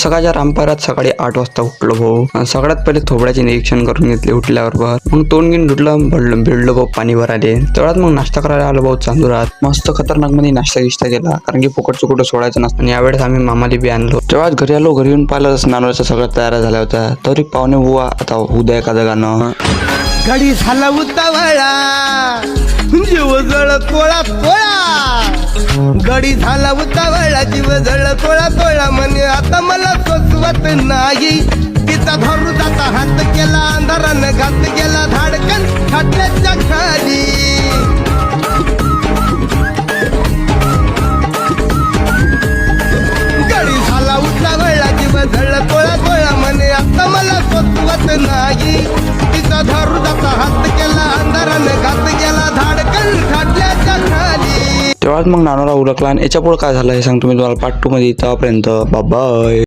सकाळच्या रामपारात सकाळी 8 वाजता उठलो भाऊ. सगळ्यात पहिले थोबड्याचे निरीक्षण करून घेतले उठल्यावर मग तोंड घेऊन धुतलं, भिडलो भाऊ पाणी भरायले. तेवढ्यात मग नाश्ता करायला आलो भाऊ चांदुरात. मस्त खतरनाक मध्ये नाश्ता गिश्ता केला, कारण की फुकटचं कुठं सोडायचं नसतं. आणि यावेळेस आम्ही मामाली बी आणलो. तेव्हाच घरी आलो. घरी येऊन पाहिलं नारळाचं सगळं तयार झाल्या होत्या. तरी पाहुणे बुवा आता उद्या एखादं गाणं. गडी झाला उतावळा, जीव जळ तोळा तोळा. गडी झाला उतावळा, जीव जळ तोळा तोळा. म्हणे आता मला सोसवत नाही. तिचा धरू जाता हात केला, अंधारानं घात गेला धाडकन खाटल्याच्या खाली. गडी झाला उतावळा, जीव जळ तोळा तोळा. म्हणे आता मला सोसवत नाही. तिचा धरू जाता हात केला, अंधारानं घात गेला धाडकन खाटल्याच्या खाली. तेव्हाच मग नानोरा उलकला. आणि याच्या पुढे काय झालं हे सांगतो मी तुम्हाला पार्ट 2 मध्ये. तेव्हापर्यंत बाय.